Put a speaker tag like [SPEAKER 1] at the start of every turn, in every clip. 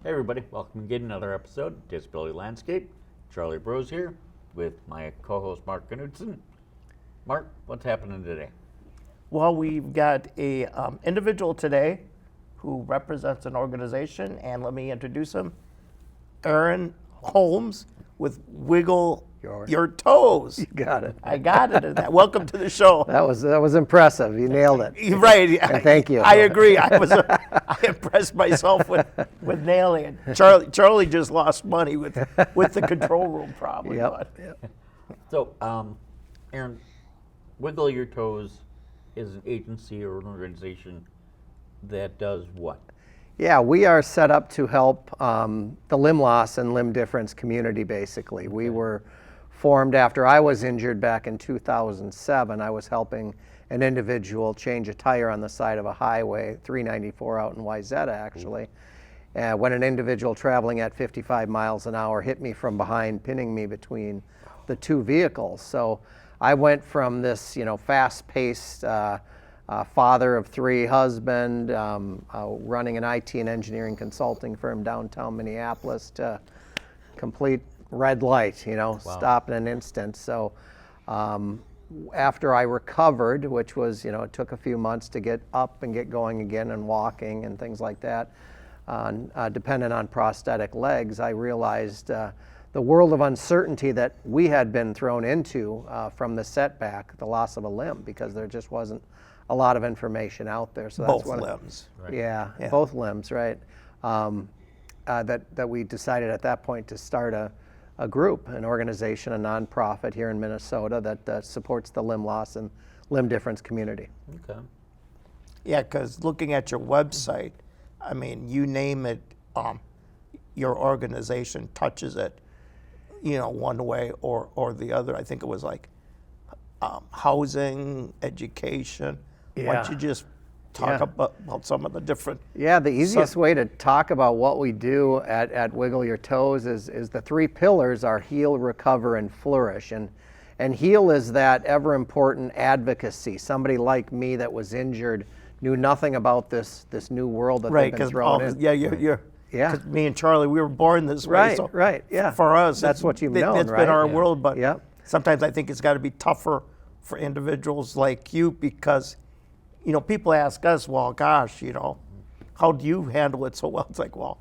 [SPEAKER 1] Hey everybody, welcome again to another episode of Disability Landscape. Charlie Bros here with my co-host Mark Knudsen. Mark, what's happening today?
[SPEAKER 2] Well, we've got a individual today who represents an organization, and let me introduce him. Aaron Holmes with Wiggle Your Toes.
[SPEAKER 3] You got it.
[SPEAKER 2] I got it. Welcome to the show.
[SPEAKER 3] That was impressive. You nailed it.
[SPEAKER 2] Right.
[SPEAKER 3] And thank you.
[SPEAKER 2] I agree. I impressed myself with nailing it. Charlie just lost money with the control room probably.
[SPEAKER 3] Yep.
[SPEAKER 1] So, Aaron, Wiggle Your Toes is an agency or an organization that does what?
[SPEAKER 3] Yeah, we are set up to help the limb loss and limb difference community, basically. We were formed after I was injured back in 2007. I was helping an individual change a tire on the side of a highway, 394 out in Wayzata, actually. When an individual traveling at 55 miles an hour hit me from behind, pinning me between the two vehicles. So I went from this, fast-paced father of three, husband, running an IT and engineering consulting firm downtown Minneapolis, to complete red light, stop in an instant. So after I recovered, which was, it took a few months to get up and get going again and walking and things like that, dependent on prosthetic legs, I realized the world of uncertainty that we had been thrown into from the setback, the loss of a limb, because there just wasn't a lot of information out there. So that's
[SPEAKER 2] Both limbs.
[SPEAKER 1] Right.
[SPEAKER 3] Yeah, both limbs, right. That we decided at that point to start a group, an organization, a nonprofit here in Minnesota that supports the limb loss and limb difference community.
[SPEAKER 1] Okay.
[SPEAKER 2] Yeah, because looking at your website, I mean, you name it, your organization touches it, one way or the other. I think it was like housing, education. Why don't you just talk about some of the different...
[SPEAKER 3] Yeah, the easiest way to talk about what we do at Wiggle Your Toes is the three pillars are heal, recover, and flourish. And heal is that ever important advocacy. Somebody like me that was injured knew nothing about this new world that they've been thrown in.
[SPEAKER 2] Yeah, 'cause me and Charlie, we were born this way.
[SPEAKER 3] Right,
[SPEAKER 2] so
[SPEAKER 3] right, yeah.
[SPEAKER 2] For us,
[SPEAKER 3] That's what you've known,
[SPEAKER 2] It's
[SPEAKER 3] right?
[SPEAKER 2] been our
[SPEAKER 3] Yeah.
[SPEAKER 2] world, but
[SPEAKER 3] Yep.
[SPEAKER 2] sometimes I think it's got to be tougher for individuals like you because, people ask us, well, gosh, how do you handle it so well? It's like, well,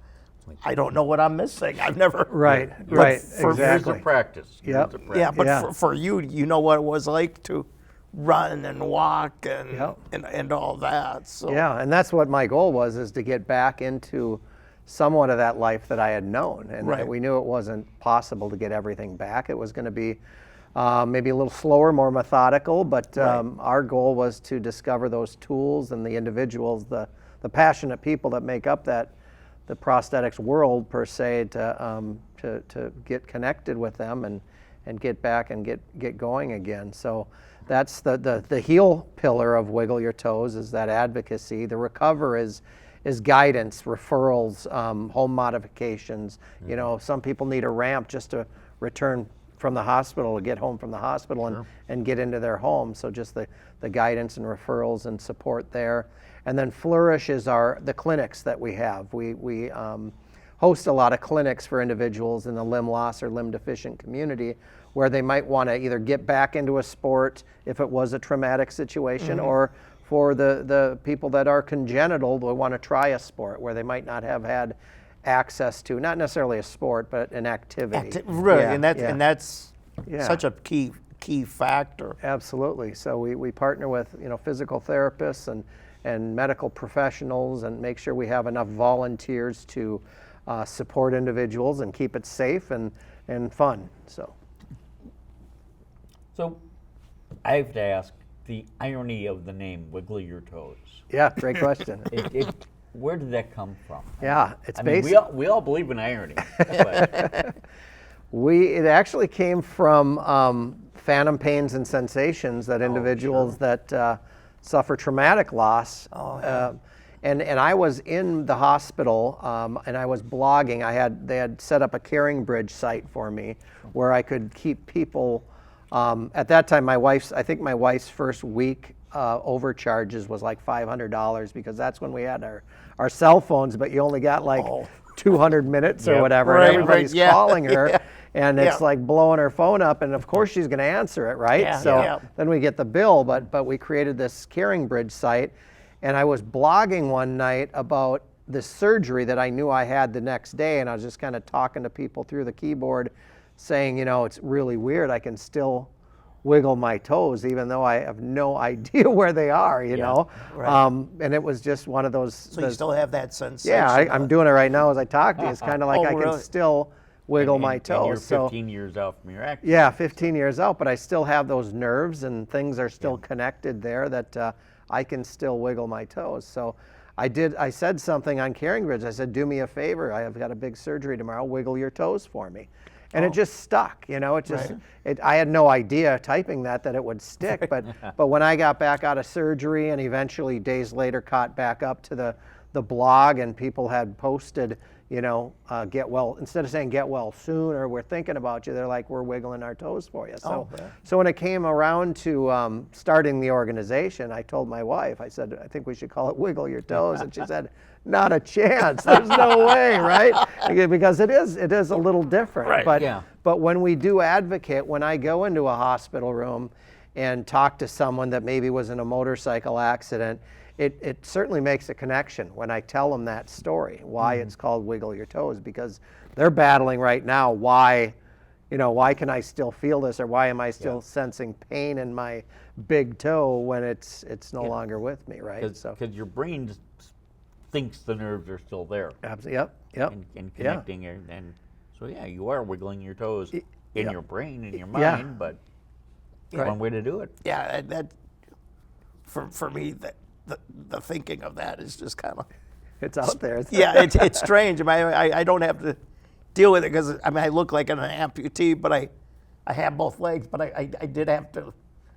[SPEAKER 2] I don't know what I'm missing. I've never...
[SPEAKER 3] Right,
[SPEAKER 2] But
[SPEAKER 3] right,
[SPEAKER 2] for-
[SPEAKER 1] Years
[SPEAKER 3] exactly.
[SPEAKER 1] of practice.
[SPEAKER 3] Yep.
[SPEAKER 1] Years of practice.
[SPEAKER 2] Yeah, but
[SPEAKER 3] Yeah.
[SPEAKER 2] For you, you know what it was like to run and walk and
[SPEAKER 3] Yep.
[SPEAKER 2] and all that. So
[SPEAKER 3] Yeah, and that's what my goal was, is to get back into somewhat of that life that I had known. And
[SPEAKER 2] Right.
[SPEAKER 3] we knew it wasn't possible to get everything back. It was going to be maybe a little slower, more methodical, but our goal was to discover those tools and the individuals, the passionate people that make up the prosthetics world per se, to get connected with them and get back and get going again. So that's the heal pillar of Wiggle Your Toes, is that advocacy. The recover is guidance, referrals, home modifications. Some people need a ramp just to return from the hospital, to get home from the hospital and get into their home. So just the guidance and referrals and support there. And then Flourish is the clinics that we have. We host a lot of clinics for individuals in the limb loss or limb deficient community, where they might want to either get back into a sport if it was a traumatic situation, or for the people that are congenital, they want to try a sport where they might not have had access to, not necessarily a sport, but an activity.
[SPEAKER 2] Really,
[SPEAKER 3] Yeah,
[SPEAKER 2] and that's
[SPEAKER 3] Yeah.
[SPEAKER 2] such a key factor.
[SPEAKER 3] Absolutely. So we partner with physical therapists and medical professionals, and make sure we have enough volunteers to support individuals and keep it safe and fun. So
[SPEAKER 1] I have to ask the irony of the name Wiggle Your Toes.
[SPEAKER 3] yeah, great question.
[SPEAKER 1] Where did that come from?
[SPEAKER 3] Yeah, it's
[SPEAKER 1] I mean,
[SPEAKER 3] based.
[SPEAKER 1] we all believe in irony. But
[SPEAKER 3] It actually came from phantom pains and sensations that individuals that suffer traumatic loss. And I was in the hospital and I was blogging. They had set up a Caring Bridge site for me where I could keep people. At that time, I think my wife's first week overcharges was like $500, because that's when we had our cell phones, but you only got like 200 minutes or
[SPEAKER 1] Yep.
[SPEAKER 3] whatever,
[SPEAKER 2] Right,
[SPEAKER 3] and everybody's
[SPEAKER 2] right, yeah.
[SPEAKER 3] calling her.
[SPEAKER 2] Yeah.
[SPEAKER 3] And it's
[SPEAKER 2] Yeah.
[SPEAKER 3] like blowing her phone up, and of course she's going to answer it, right?
[SPEAKER 2] Yeah,
[SPEAKER 3] So
[SPEAKER 2] yeah.
[SPEAKER 3] then we get the bill, but we created this Caring Bridge site, and I was blogging one night about this surgery that I knew I had the next day, and I was just kind of talking to people through the keyboard, saying, it's really weird. I can still wiggle my toes, even though I have no idea where they are, you know?
[SPEAKER 2] Right.
[SPEAKER 3] And it was just one of those.
[SPEAKER 2] So you still have that sensation?
[SPEAKER 3] Yeah, I'm doing it right now as I talk to you. It's kind of like
[SPEAKER 2] Oh,
[SPEAKER 3] I
[SPEAKER 2] really?
[SPEAKER 3] can still wiggle my
[SPEAKER 1] And you're
[SPEAKER 3] toes. So
[SPEAKER 1] 15 years out from your accident.
[SPEAKER 3] yeah, 15 years out, but I still have those nerves and things are still connected there that I can still wiggle my toes. So I said something on Caring Bridge. I said, do me a favor. I have got a big surgery tomorrow. Wiggle your toes for me. And it just stuck, it just, I had no idea typing that it would stick, but when I got back out of surgery and eventually days later caught back up to the blog and people had posted, get well, instead of saying get well soon or we're thinking about you, they're like, we're wiggling our toes for you. So, so when it came around to starting the organization, I told my wife, I said, I think we should call it Wiggle Your Toes. And she said, not a chance. There's no way, right? Because it is a little different.
[SPEAKER 2] Right.
[SPEAKER 3] But when we do advocate, when I go into a hospital room and talk to someone that maybe was in a motorcycle accident, it certainly makes a connection when I tell them that story, why it's called Wiggle Your Toes, because they're battling right now why can I still feel this, or why am I still sensing pain in my big toe when it's no longer with me, right?
[SPEAKER 1] Because your brain just thinks the nerves are still there.
[SPEAKER 3] Absolutely. Yep.
[SPEAKER 1] And connecting, and so you are wiggling your toes in your brain, in your mind, but one way to do it.
[SPEAKER 2] Yeah, that for me, the thinking of that is just kind of,
[SPEAKER 3] It's out there.
[SPEAKER 2] it's strange. I don't have to deal with it because I look like an amputee, but I have both legs, but I did have to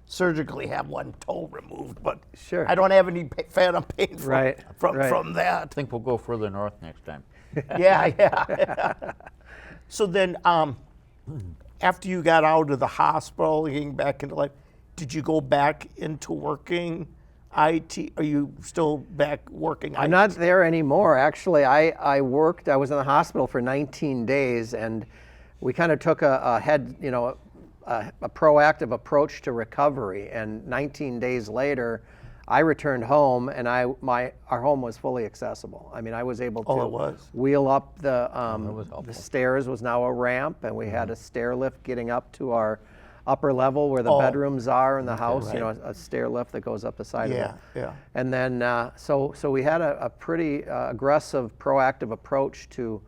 [SPEAKER 2] surgically have one toe removed, but
[SPEAKER 3] Sure.
[SPEAKER 2] I don't have any phantom pain from that.
[SPEAKER 1] I think we'll go further north next time.
[SPEAKER 2] Yeah. So then, after you got out of the hospital, getting back into life, did you go back into working IT? Are you still back working IT?
[SPEAKER 3] I'm not there anymore. Actually, I was in the hospital for 19 days, and we kind of took a proactive approach to recovery. And 19 days later, I returned home, and our home was fully accessible. I mean, I was able to wheel up the stairs. Was now a ramp, and we had a stair lift getting up to our upper level where the bedrooms are in the house. A stair lift that goes up the side of it.
[SPEAKER 2] Yeah.
[SPEAKER 3] And then so we had a pretty aggressive, proactive approach to.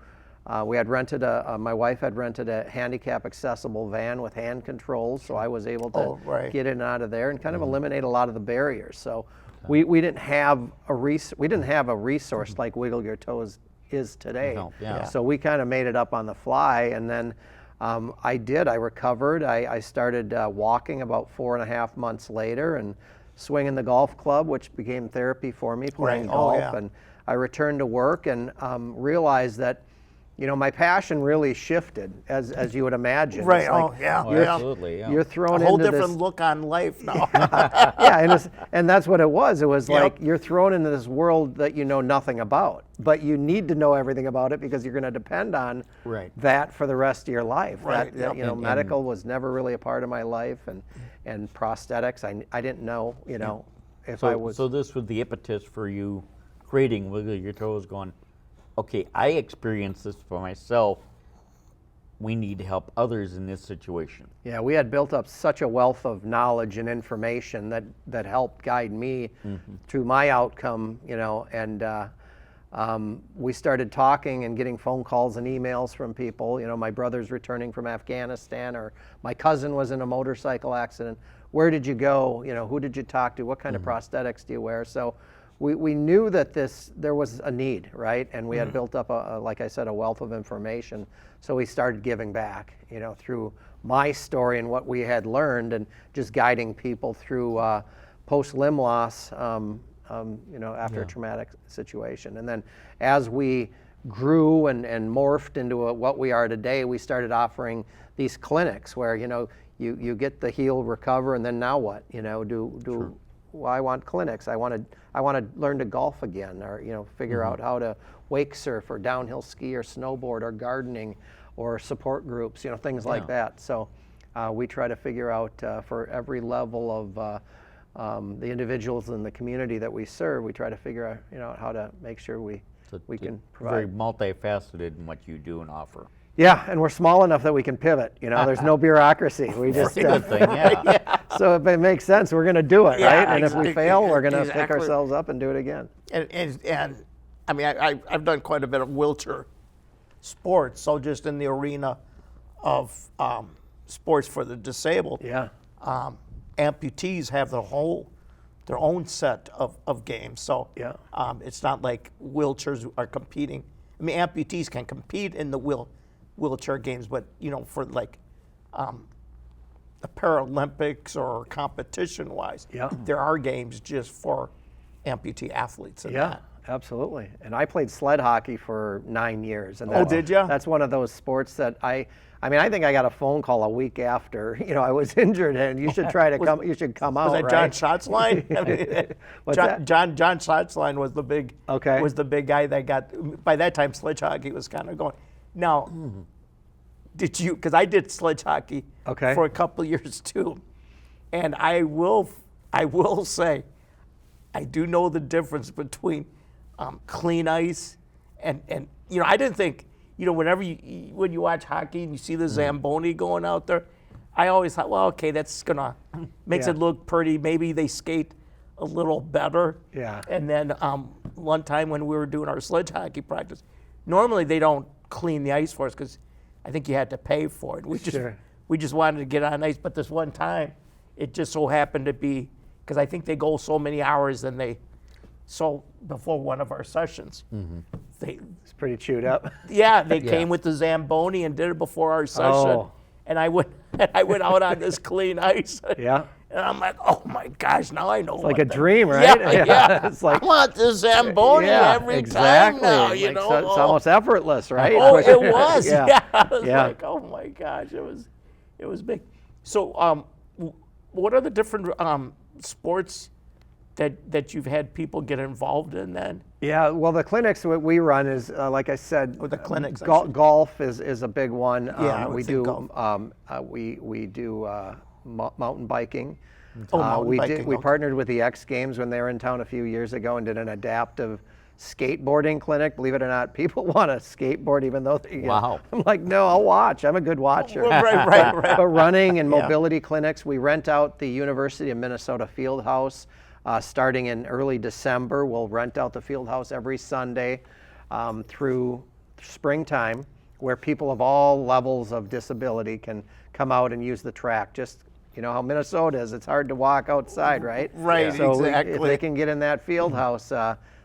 [SPEAKER 3] We had rented my wife had rented a handicap accessible van with hand controls, so I was able to get in and out of there and kind of eliminate a lot of the barriers. So we didn't have a resource like Wiggle Your Toes is today.
[SPEAKER 1] No, yeah.
[SPEAKER 3] So we kind of made it up on the fly, and then I recovered. I started walking about 4.5 months later and swinging the golf club, which became therapy for me, playing golf. And I returned to work and realized that my passion really shifted, as you would imagine.
[SPEAKER 2] Right.
[SPEAKER 3] It's like
[SPEAKER 1] Absolutely. Yeah.
[SPEAKER 3] You're thrown
[SPEAKER 2] a whole
[SPEAKER 3] into
[SPEAKER 2] different
[SPEAKER 3] this,
[SPEAKER 2] look on life now.
[SPEAKER 3] and that's what it was. It was like you're thrown into this world that you know nothing about, but you need to know everything about it because you're going to depend on that for the rest of your life.
[SPEAKER 2] Right.
[SPEAKER 3] Medical was never really a part of my life, and prosthetics. I didn't know. If I was.
[SPEAKER 1] So this was the impetus for you creating Wiggle Your Toes, going, okay, I experienced this for myself. We need to help others in this situation.
[SPEAKER 3] Yeah, we had built up such a wealth of knowledge and information that helped guide me through my outcome, and we started talking and getting phone calls and emails from people. My brother's returning from Afghanistan, or my cousin was in a motorcycle accident. Where did you go? Who did you talk to? What kind of prosthetics do you wear? So we knew that there was a need, right? And we had built up, like I said, a wealth of information. So we started giving back, through my story and what we had learned, and just guiding people through post-limb loss, after a traumatic situation. And then as we grew and morphed into what we are today, we started offering these clinics where, you get the heal, recover, and then now what? well, I want clinics. I want to learn to golf again, or figure out how to wake surf or downhill ski or snowboard or gardening or support groups, things like that. So we try to figure out for every level of the individuals in the community that we serve, we try to figure out how to make sure we can provide.
[SPEAKER 1] Very multifaceted in what you do and offer.
[SPEAKER 3] Yeah, and we're small enough that we can pivot. There's no bureaucry. We just
[SPEAKER 1] That's a good thing, yeah.
[SPEAKER 3] So if it makes sense, we're going to do it,
[SPEAKER 2] Yeah,
[SPEAKER 3] right? And if we fail, we're going to pick
[SPEAKER 2] exactly.
[SPEAKER 3] ourselves up and do it again.
[SPEAKER 2] And I mean, I've done quite a bit of wheelchair sports, so just in the arena of sports for the disabled,
[SPEAKER 3] Yeah.
[SPEAKER 2] amputees have their own set of games. So
[SPEAKER 3] Yeah.
[SPEAKER 2] it's not like wheelchairs are competing. I mean, amputees can compete in the wheelchair games, but for like the Paralympics or competition-wise,
[SPEAKER 3] Yeah.
[SPEAKER 2] there are games just for amputee athletes. In
[SPEAKER 3] Yeah,
[SPEAKER 2] that.
[SPEAKER 3] absolutely. And I played sled hockey for 9 years. And
[SPEAKER 2] Oh, did ya?
[SPEAKER 3] That's one of those sports that I think I got a phone call a week after, I was injured, and you should try to come. You should come out.
[SPEAKER 2] Was that
[SPEAKER 3] right?
[SPEAKER 2] John Schatzline? I mean,
[SPEAKER 3] What's
[SPEAKER 2] John,
[SPEAKER 3] that?
[SPEAKER 2] John Schatzline was the big was the big guy that got. By that time, sledge hockey was kind of going. Now, did you? Because I did sledge hockey for a couple years too, and I will say, I do know the difference between clean ice and I didn't think. Whenever when you watch hockey and you see the Zamboni going out there, I always thought, well, okay, that's gonna makes it look pretty. Maybe they skate a little better.
[SPEAKER 3] Yeah.
[SPEAKER 2] And then one time when we were doing our sledge hockey practice, normally they don't clean the ice for us because I think you had to pay for it. We just wanted to get on ice, but this one time, it just so happened to be because I think they go so many hours and so before one of our sessions,
[SPEAKER 3] It's pretty chewed up.
[SPEAKER 2] they came with the Zamboni and did it before our session,
[SPEAKER 3] Oh.
[SPEAKER 2] and I went out on this clean ice.
[SPEAKER 3] Yeah.
[SPEAKER 2] And I'm like, oh my gosh, now I know.
[SPEAKER 3] Like a dream, right?
[SPEAKER 2] Yeah.
[SPEAKER 3] It's like
[SPEAKER 2] I want the Zamboni every
[SPEAKER 3] exactly.
[SPEAKER 2] time now.
[SPEAKER 3] Like, so it's almost effortless, right?
[SPEAKER 2] Oh, it was.
[SPEAKER 3] Yeah.
[SPEAKER 2] I was
[SPEAKER 3] Yeah.
[SPEAKER 2] like, oh my gosh, it was big. So, what are the different sports that you've had people get involved in then?
[SPEAKER 3] Yeah, well, the clinics what we run is, like I said,
[SPEAKER 2] the clinics,
[SPEAKER 3] golf is a big one.
[SPEAKER 2] Yeah, I
[SPEAKER 3] we
[SPEAKER 2] would
[SPEAKER 3] do
[SPEAKER 2] think golf.
[SPEAKER 3] we do mountain biking.
[SPEAKER 2] Mountain
[SPEAKER 3] we
[SPEAKER 2] biking,
[SPEAKER 3] we
[SPEAKER 2] okay.
[SPEAKER 3] partnered with the X Games when they were in town a few years ago and did an adaptive skateboarding clinic. Believe it or not, people want to skateboard even though they.
[SPEAKER 1] Wow.
[SPEAKER 3] I'm like, no, I'll watch. I'm a good watcher.
[SPEAKER 2] Right.
[SPEAKER 3] But running and mobility clinics, we rent out the University of Minnesota Field House. Starting in early December, we'll rent out the field house every Sunday through springtime, where people of all levels of disability can come out and use the track. Just how Minnesota is; it's hard to walk outside, right?
[SPEAKER 2] Right,
[SPEAKER 3] So
[SPEAKER 2] exactly.
[SPEAKER 3] if they can get in that field house,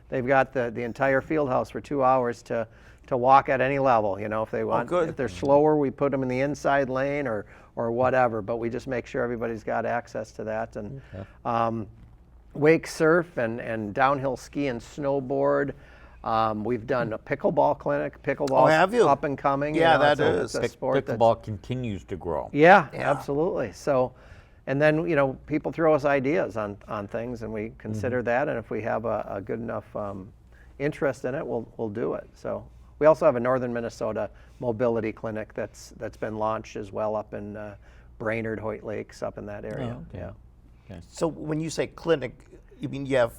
[SPEAKER 3] they've got the entire field house for 2 hours to walk at any level. If they want,
[SPEAKER 2] good.
[SPEAKER 3] if they're slower, we put them in the inside lane or whatever. But we just make sure everybody's got access to that and. Wake surf and downhill ski and snowboard. We've done a pickleball clinic. Pickleball
[SPEAKER 2] have you?
[SPEAKER 3] up and coming.
[SPEAKER 2] Yeah, that
[SPEAKER 3] it's a
[SPEAKER 2] is.
[SPEAKER 3] sport that's-
[SPEAKER 1] Pickleball continues to grow.
[SPEAKER 3] Yeah,
[SPEAKER 2] Yeah.
[SPEAKER 3] absolutely. So, and then people throw us ideas on things, and we consider that. And if we have a good enough interest in it, we'll do it. So we also have a Northern Minnesota mobility clinic that's been launched as well up in Brainerd, Hoyt Lakes, up in that area.
[SPEAKER 1] Oh, okay.
[SPEAKER 3] Yeah.
[SPEAKER 2] So when you say clinic, you mean you have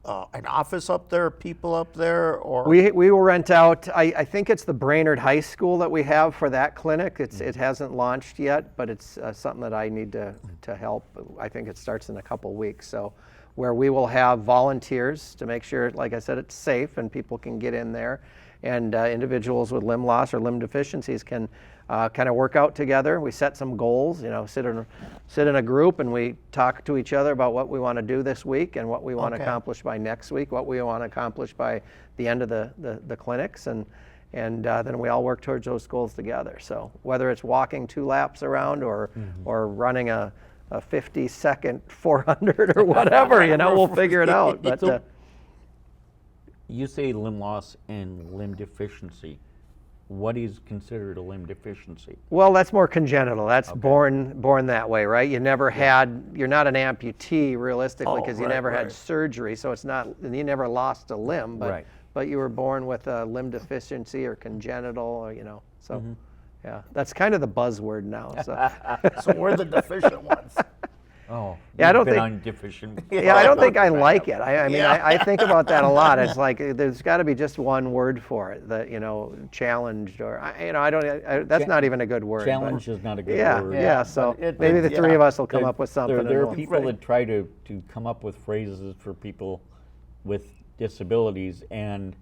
[SPEAKER 2] an office up there, people up there, or
[SPEAKER 3] We will rent out. I think it's the Brainerd High School that we have for that clinic. It hasn't launched yet, but it's something that I need to help. I think it starts in a couple weeks. So, where we will have volunteers to make sure, like I said, it's safe and people can get in there, and individuals with limb loss or limb deficiencies can kind of work out together. We set some goals. Sit in a group and we talk to each other about what we want to do this week and what we want to accomplish by next week, what we want to accomplish by the end of the clinics, and then we all work towards those goals together. So whether it's walking 2 laps around or running a 50-second 400 or whatever, we'll figure it out. But
[SPEAKER 1] So, you say limb loss and limb deficiency. what is considered a limb deficiency?
[SPEAKER 3] Well, that's more congenital. That's born that way, right? You never you're not an amputee realistically because you never had surgery, so it's not, and you never lost a limb, but you were born with a limb deficiency or congenital, or, so yeah, that's kind of the buzzword now. So,
[SPEAKER 2] So we're the deficient ones.
[SPEAKER 1] Oh,
[SPEAKER 3] Yeah, I don't
[SPEAKER 1] been
[SPEAKER 3] think-
[SPEAKER 1] on deficient.
[SPEAKER 3] yeah, I don't think I like it. I mean, I think about that a lot. It's like there's got to be just one word for it. That challenged, or that's not even a good word. but-
[SPEAKER 1] Challenge is not a good
[SPEAKER 3] Yeah,
[SPEAKER 1] word.
[SPEAKER 3] yeah. So
[SPEAKER 2] but
[SPEAKER 3] maybe the three of us will come
[SPEAKER 1] There-
[SPEAKER 3] up with something.
[SPEAKER 1] There
[SPEAKER 3] and
[SPEAKER 1] are
[SPEAKER 3] we'll-
[SPEAKER 1] people that try to come up with phrases for people with disabilities, and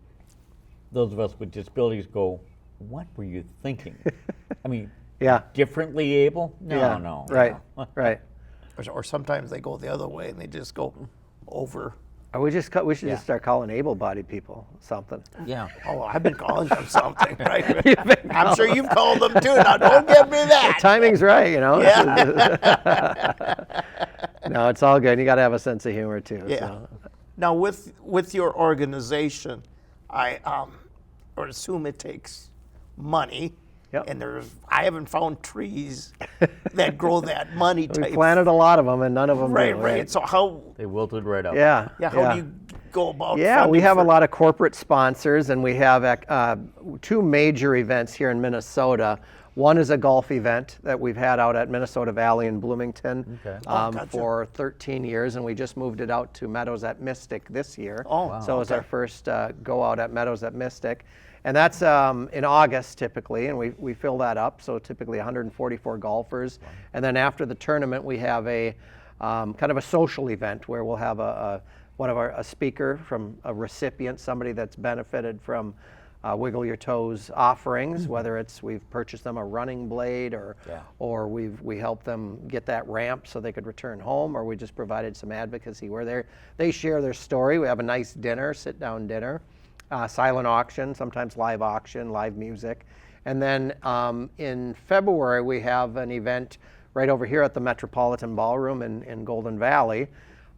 [SPEAKER 1] those of us with disabilities go, "What were you thinking?" I mean,
[SPEAKER 3] Yeah.
[SPEAKER 1] differently able? No,
[SPEAKER 3] Yeah.
[SPEAKER 1] no.
[SPEAKER 3] Right.
[SPEAKER 1] no.
[SPEAKER 3] Right.
[SPEAKER 2] Or sometimes they go the other way and they just go over.
[SPEAKER 3] Or we should just start calling able-bodied people something.
[SPEAKER 1] Yeah.
[SPEAKER 2] Oh, I've been calling them something, right? I'm sure you've called them too. Now, don't give me that.
[SPEAKER 3] Timing's right,
[SPEAKER 2] Yeah.
[SPEAKER 3] No, it's all good. You got to have a sense of humor too.
[SPEAKER 2] Yeah.
[SPEAKER 3] So.
[SPEAKER 2] Now, with your organization, I would assume it takes money.
[SPEAKER 3] Yep.
[SPEAKER 2] And I haven't found trees that grow that money
[SPEAKER 3] We
[SPEAKER 2] type.
[SPEAKER 3] planted a lot of them, and none of them
[SPEAKER 2] Right,
[SPEAKER 3] do.
[SPEAKER 2] right. So how
[SPEAKER 1] They wilted right up.
[SPEAKER 3] Yeah.
[SPEAKER 2] how do you go about?
[SPEAKER 3] Yeah, we
[SPEAKER 2] funding
[SPEAKER 3] have a
[SPEAKER 2] for-
[SPEAKER 3] lot of corporate sponsors, and we have two major events here in Minnesota. One is a golf event that we've had out at Minnesota Valley in Bloomington
[SPEAKER 2] Gotcha.
[SPEAKER 3] for 13 years, and we just moved it out to Meadows at Mystic this year.
[SPEAKER 2] Oh, wow.
[SPEAKER 3] So it was our first go out at Meadows at Mystic. And that's in August typically, and we fill that up, so typically 144 golfers. And then after the tournament, we have a kind of a social event where we'll have a speaker from a recipient, somebody that's benefited from Wiggle Your Toes offerings, whether it's we've purchased them a running blade or we helped them get that ramp so they could return home, or we just provided some advocacy where they share their story. We have a nice dinner, sit-down dinner. Silent auction, sometimes live music. And then in February, we have an event right over here at the Metropolitan Ballroom in Golden Valley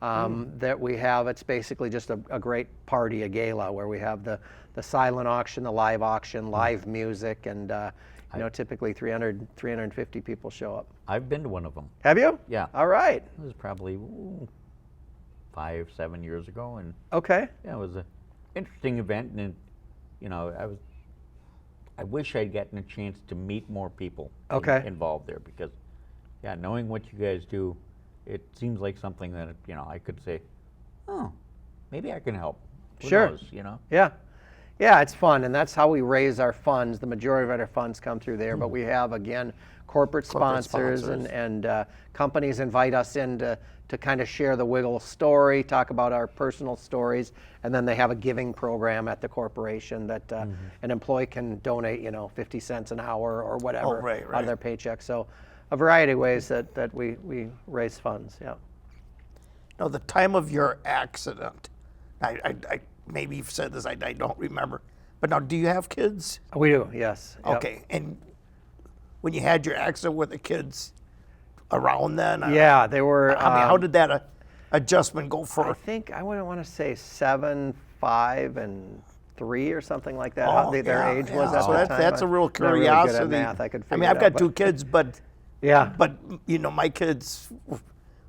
[SPEAKER 3] that we have. It's basically just a great party, a gala, where we have the silent auction, the live music, and typically 350 people show up.
[SPEAKER 1] I've been to one of them.
[SPEAKER 3] Have you?
[SPEAKER 1] Yeah.
[SPEAKER 3] All right.
[SPEAKER 1] It was probably 5-7 years ago, and
[SPEAKER 3] Okay.
[SPEAKER 1] yeah, it was an interesting event, and I wish I'd gotten a chance to meet more people involved there, because knowing what you guys do, it seems like something that I could say, oh, maybe I can help. Who
[SPEAKER 3] Sure.
[SPEAKER 1] knows,
[SPEAKER 3] Yeah. Yeah, it's fun, and that's how we raise our funds. The majority of our funds come through there, but we have, again, corporate sponsors. And companies invite us in to kind of share the Wiggle story, talk about our personal stories, and then they have a giving program at the corporation that an employee can donate, 50 cents an hour or whatever out of their paycheck. So a variety of ways that we raise funds, yeah.
[SPEAKER 2] Now, the time of your accident, I maybe you've said this, I don't remember. But now, do you have kids?
[SPEAKER 3] We do, yes. Yep.
[SPEAKER 2] Okay, and when you had your accident, were the kids around then?
[SPEAKER 3] Yeah, they were.
[SPEAKER 2] How did that adjustment go
[SPEAKER 3] I
[SPEAKER 2] for?
[SPEAKER 3] think I wouldn't want to say 7, 5, and 3 or something like that. How their age was at
[SPEAKER 2] so
[SPEAKER 3] the time.
[SPEAKER 2] that's a real
[SPEAKER 3] I'm not really good at
[SPEAKER 2] curiosity.
[SPEAKER 3] math. I could
[SPEAKER 2] I mean,
[SPEAKER 3] figure
[SPEAKER 2] I've
[SPEAKER 3] it
[SPEAKER 2] got
[SPEAKER 3] out,
[SPEAKER 2] two
[SPEAKER 3] but-
[SPEAKER 2] kids, but
[SPEAKER 3] Yeah.
[SPEAKER 2] but my kids,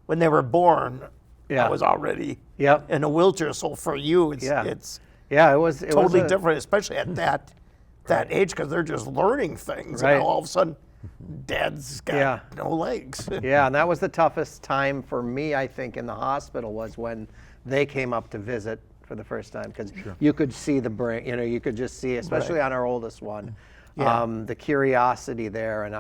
[SPEAKER 2] when they were born,
[SPEAKER 3] Yeah.
[SPEAKER 2] I was already
[SPEAKER 3] Yep.
[SPEAKER 2] in a wheelchair. So for you, it's
[SPEAKER 3] Yeah, it was
[SPEAKER 2] totally
[SPEAKER 3] a-
[SPEAKER 2] different, especially at that age, because they're just learning things.
[SPEAKER 3] Right.
[SPEAKER 2] And all of a sudden, Dad's got no legs.
[SPEAKER 3] Yeah, and that was the toughest time for me, I think, in the hospital was when they came up to visit for the first time, because you could see the brain, you could just see, especially on our oldest one, the curiosity there. And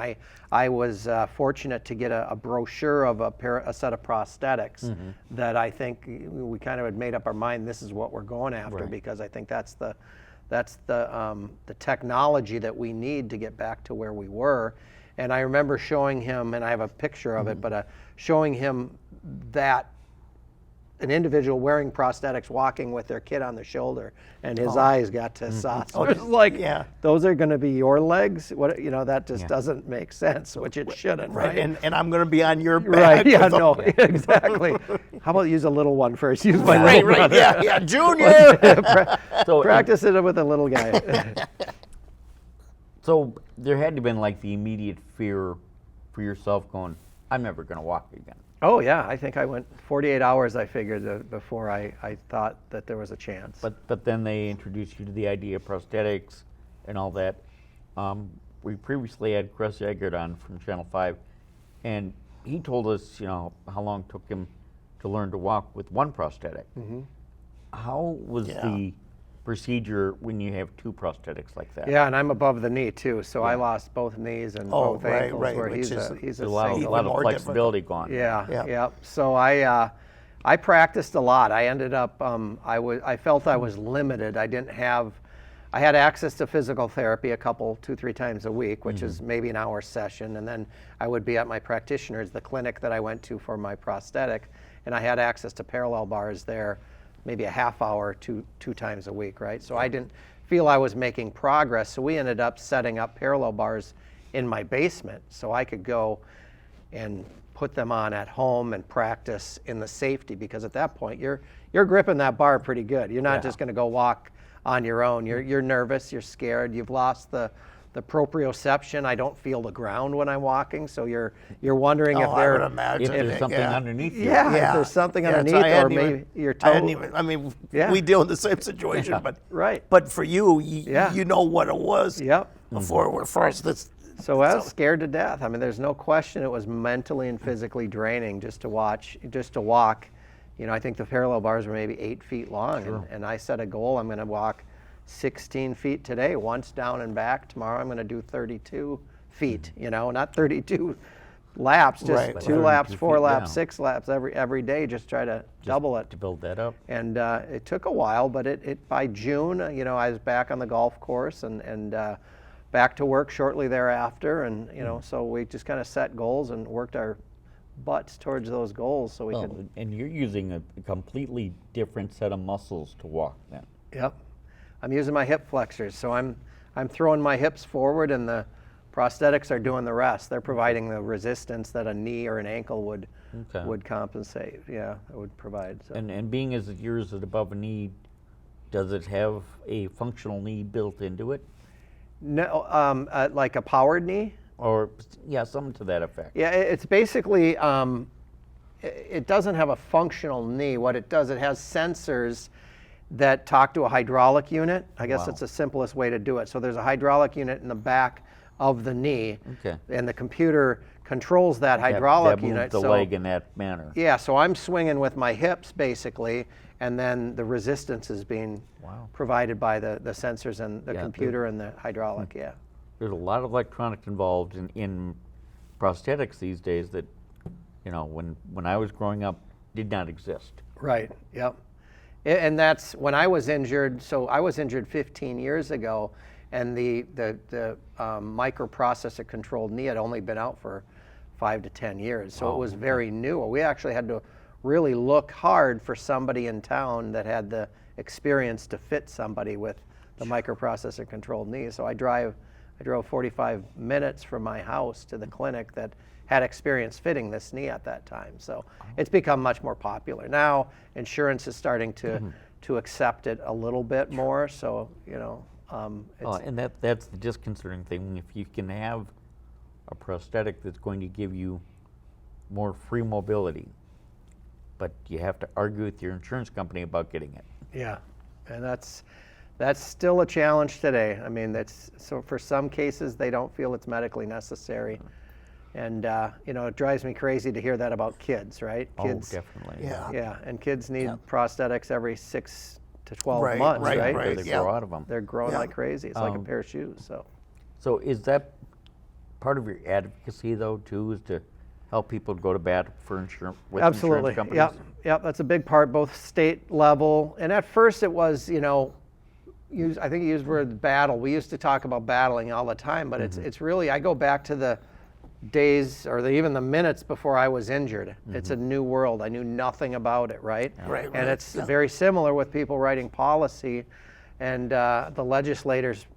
[SPEAKER 3] I was fortunate to get a brochure of a set of prosthetics that I think we kind of had made up our mind, this is what we're going after, because I think that's the technology that we need to get back to where we were. And I remember showing him, and I have a picture of it, but showing him that an individual wearing prosthetics walking with their kid on their shoulder, and his eyes got to sauce. It was like, those are going to be your legs? What, that just doesn't make sense, which it shouldn't, right?
[SPEAKER 2] And I'm going to be on your back.
[SPEAKER 3] Right, yeah,
[SPEAKER 2] with
[SPEAKER 3] no, exactly. How about use a little one first? Use my
[SPEAKER 2] Right,
[SPEAKER 3] little
[SPEAKER 2] right,
[SPEAKER 3] brother.
[SPEAKER 2] yeah, Junior.
[SPEAKER 1] So
[SPEAKER 3] Practice it with a little guy.
[SPEAKER 1] So there had to have been like the immediate fear for yourself going, I'm never going to walk again.
[SPEAKER 3] Oh yeah, I think I went 48 hours, I figured, before I thought that there was a chance.
[SPEAKER 1] But then they introduced you to the idea of prosthetics and all that. We previously had Chris Eggert on from Channel 5, and he told us, how long it took him to learn to walk with one prosthetic. How was the procedure when you have two prosthetics like that?
[SPEAKER 3] Yeah, and I'm above the knee too, so I lost both knees and both ankles. Where he's a
[SPEAKER 1] a lot
[SPEAKER 3] single.
[SPEAKER 1] of flexibility gone.
[SPEAKER 3] Yeah. So I practiced a lot. I ended up I felt I was limited. I had access to physical therapy 2-3 times a week, which is maybe an hour session, and then I would be at my practitioner's, the clinic that I went to for my prosthetic, and I had access to parallel bars there maybe a half hour two times a week, right? So I didn't feel I was making progress, so we ended up setting up parallel bars in my basement so I could go and put them on at home and practice in the safety, because at that point you're gripping that bar pretty good. You're not just going to go walk on your own. You're nervous, you're scared, you've lost the proprioception. I don't feel the ground when I'm walking, so you're wondering if
[SPEAKER 1] there's something underneath you.
[SPEAKER 3] If there's something underneath, or maybe your toe.
[SPEAKER 2] We deal in the same situation, but
[SPEAKER 3] right.
[SPEAKER 2] But for you, you know what it was. Before we're first.
[SPEAKER 3] So I was scared to death. I mean, there's no question it was mentally and physically draining just to walk. I think the parallel bars were maybe 8 feet long, and I set a goal. I'm going to walk 16 feet today, once down and back. Tomorrow I'm going to do 32 feet, not 32 laps, just 2 laps, 4 laps, 6 laps every day, just try to double it.
[SPEAKER 1] To build that up.
[SPEAKER 3] And it took a while, but it by June, I was back on the golf course and back to work shortly thereafter. And, so we just kind of set goals and worked our butts towards those goals so we could.
[SPEAKER 1] And you're using a completely different set of muscles to walk then.
[SPEAKER 3] Yep. I'm using my hip flexors, so I'm throwing my hips forward, and the prosthetics are doing the rest. They're providing the resistance that a knee or an ankle would compensate. Yeah, it would provide. So.
[SPEAKER 1] And being as yours is above a knee, does it have a functional knee built into it?
[SPEAKER 3] No, like a powered knee?
[SPEAKER 1] Or something to that effect.
[SPEAKER 3] Yeah, it's basically it doesn't have a functional knee. What it does, it has sensors that talk to a hydraulic unit. I guess that's the simplest way to do it. So there's a hydraulic unit in the back of the knee, and the computer controls that hydraulic unit.
[SPEAKER 1] The leg in that manner.
[SPEAKER 3] Yeah, so I'm swinging with my hips basically, and then the resistance is being provided by the sensors and the computer and the hydraulic.
[SPEAKER 1] There's a lot of electronics involved in prosthetics these days that, when I was growing up, did not exist.
[SPEAKER 3] Right. Yep. And that's when I was injured. So I was injured 15 years ago, and the microprocessor controlled knee had only been out for 5 to 10 years. So it was very new. We actually had to really look hard for somebody in town that had the experience to fit somebody with the microprocessor controlled knee. So I drove 45 minutes from my house to the clinic that had experience fitting this knee at that time. So it's become much more popular. Now insurance is starting to accept it a little bit more. So,
[SPEAKER 1] and that's the disconcerting thing. If you can have a prosthetic that's going to give you more free mobility, but you have to argue with your insurance company about getting it. Yeah,
[SPEAKER 3] and that's still a challenge today. I mean, so for some cases they don't feel it's medically necessary. And it drives me crazy to hear that about kids, right? Kids,
[SPEAKER 1] definitely.
[SPEAKER 3] Yeah, and kids need prosthetics every 6 to 12 months, right?
[SPEAKER 1] They grow out of them.
[SPEAKER 3] They're growing like crazy. It's like a pair of shoes.
[SPEAKER 1] So is that part of your advocacy, though, too, is to help people go to bat for insurance with
[SPEAKER 3] Absolutely.
[SPEAKER 1] insurance companies?
[SPEAKER 3] Yep, that's a big part, both state level. And at first it was, I think you used the word battle. We used to talk about battling all the time, but it's really, I go back to the days or even the minutes before I was injured. It's a new world. I knew nothing about it, right? And it's very similar with people writing policy and the legislators,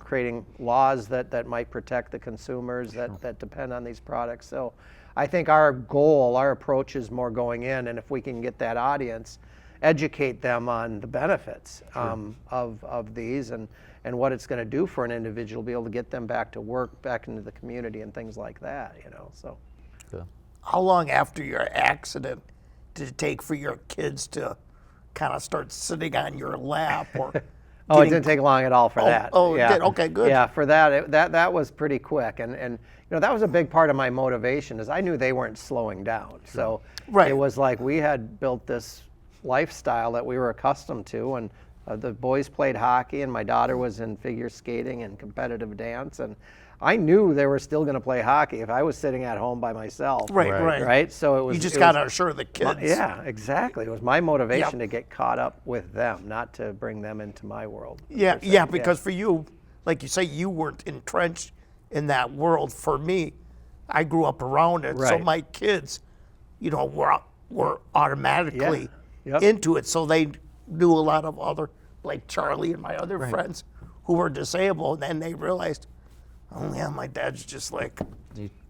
[SPEAKER 3] creating laws that might protect the consumers that depend on these products. So I think our approach is more going in, and if we can get that audience educate them on the benefits of these and what it's going to do for an individual, be able to get them back to work, back into the community, and things like that. So.
[SPEAKER 1] Good.
[SPEAKER 2] How long after your accident did it take for your kids to kind of start sitting on your lap or?
[SPEAKER 3] Oh, it didn't take long at all for that.
[SPEAKER 2] Oh,
[SPEAKER 3] yeah.
[SPEAKER 2] it did? Okay, good.
[SPEAKER 3] Yeah, for that, that was pretty quick, and that was a big part of my motivation is I knew they weren't slowing down. So
[SPEAKER 2] Right.
[SPEAKER 3] it was like we had built this lifestyle that we were accustomed to, and the boys played hockey, and my daughter was in figure skating and competitive dance, and I knew they were still going to play hockey if I was sitting at home by myself.
[SPEAKER 2] Right.
[SPEAKER 3] So it was.
[SPEAKER 2] You just got to assure the kids.
[SPEAKER 3] Yeah, exactly. It was my motivation to get caught up with them, not to bring them into my world.
[SPEAKER 2] Yeah, because for you, like you say, you weren't entrenched in that world. For me, I grew up around it, so
[SPEAKER 3] Right.
[SPEAKER 2] my kids, were automatically
[SPEAKER 3] Yep.
[SPEAKER 2] into it. So they knew a lot of other, like Charlie and my other friends who were disabled, and they realized, oh yeah, my dad's just like,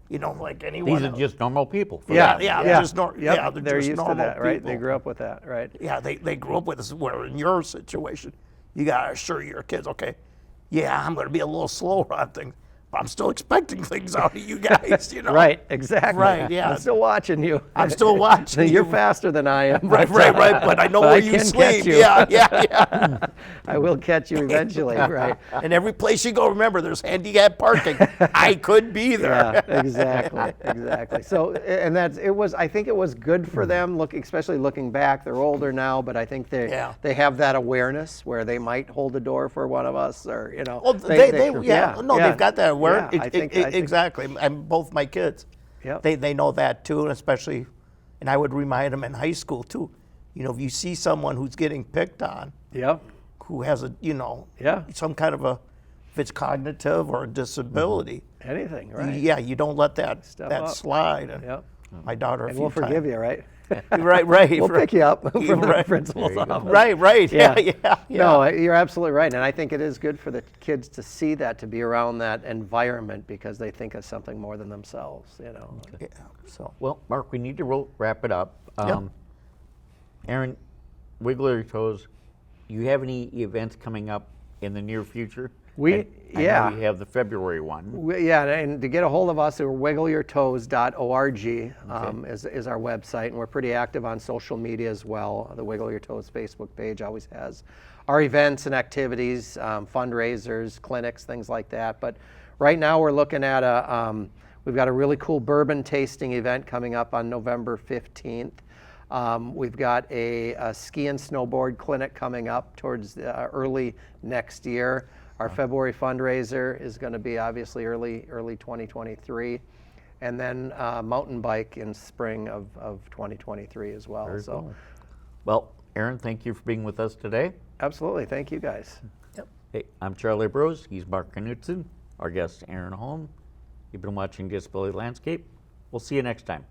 [SPEAKER 2] like anyone
[SPEAKER 1] These are
[SPEAKER 2] else.
[SPEAKER 1] just normal people. for
[SPEAKER 2] Yeah,
[SPEAKER 1] them.
[SPEAKER 2] yeah,
[SPEAKER 3] Yeah.
[SPEAKER 2] just nor-
[SPEAKER 3] Yep.
[SPEAKER 2] yeah,
[SPEAKER 3] they're
[SPEAKER 2] just
[SPEAKER 3] used to
[SPEAKER 2] normal
[SPEAKER 3] that, right?
[SPEAKER 2] people.
[SPEAKER 3] They grew up with that, right?
[SPEAKER 2] Yeah, they grew up with us. Where in your situation, you gotta assure your kids, okay, yeah, I'm gonna be a little slower on things, but I'm still expecting things out of you guys,
[SPEAKER 3] Right, exactly.
[SPEAKER 2] Right, yeah.
[SPEAKER 3] I'm still watching you.
[SPEAKER 2] I'm still watching
[SPEAKER 3] You're
[SPEAKER 2] you.
[SPEAKER 3] faster than I am.
[SPEAKER 2] Right, but I know
[SPEAKER 3] but
[SPEAKER 2] where
[SPEAKER 3] I
[SPEAKER 2] you
[SPEAKER 3] can
[SPEAKER 2] sleep.
[SPEAKER 3] catch you.
[SPEAKER 2] Yeah.
[SPEAKER 3] I will catch you eventually, right?
[SPEAKER 2] And every place you go, remember, there's handicap parking. I could be there.
[SPEAKER 3] Yeah, exactly. So, and I think it was good for them, especially looking back. They're older now, but I think they have that awareness where they might hold the door for one of us, or
[SPEAKER 2] Well, they've got that awareness.
[SPEAKER 3] Yeah, I think
[SPEAKER 2] exactly. And both my kids,
[SPEAKER 3] Yep.
[SPEAKER 2] they know that too, and especially, and I would remind them in high school too. If you see someone who's getting picked on,
[SPEAKER 3] Yep.
[SPEAKER 2] who has some kind of if it's cognitive or a disability,
[SPEAKER 3] Anything, right?
[SPEAKER 2] yeah, you don't let that
[SPEAKER 3] up.
[SPEAKER 2] slide. And
[SPEAKER 3] Yep.
[SPEAKER 2] my daughter,
[SPEAKER 3] And we'll forgive you, right?
[SPEAKER 2] Right.
[SPEAKER 3] We'll pick you up from the
[SPEAKER 2] Right.
[SPEAKER 3] principal's office.
[SPEAKER 2] Right.
[SPEAKER 3] Yeah.
[SPEAKER 2] Yeah.
[SPEAKER 3] No, you're absolutely right. And I think it is good for the kids to see that, to be around that environment, because they think of something more than themselves,
[SPEAKER 2] Yeah. So.
[SPEAKER 1] Well, Mark, we need to wrap it up.
[SPEAKER 2] Yep.
[SPEAKER 1] Aaron, wiggle your toes. You have any events coming up in the near future? I know you have the February one.
[SPEAKER 3] And to get a hold of us, we're wiggleyourtoes.org is our website, and we're pretty active on social media as well. The Wiggle Your Toes Facebook page always has our events and activities, fundraisers, clinics, things like that. But right now we're looking at we've got a really cool bourbon tasting event coming up on November 15th. We've got a ski and snowboard clinic coming up towards early next year. Our February fundraiser is going to be obviously early 2023, and then mountain bike in spring of 2023 as well.
[SPEAKER 1] Very cool. Well, Aaron, thank you for being with us today.
[SPEAKER 3] Absolutely, thank you guys.
[SPEAKER 2] Yep.
[SPEAKER 1] Hey, I'm Charlie Brose. He's Mark Knutson. Our guest, Aaron Holm. You've been watching Disability Landscape. We'll see you next time.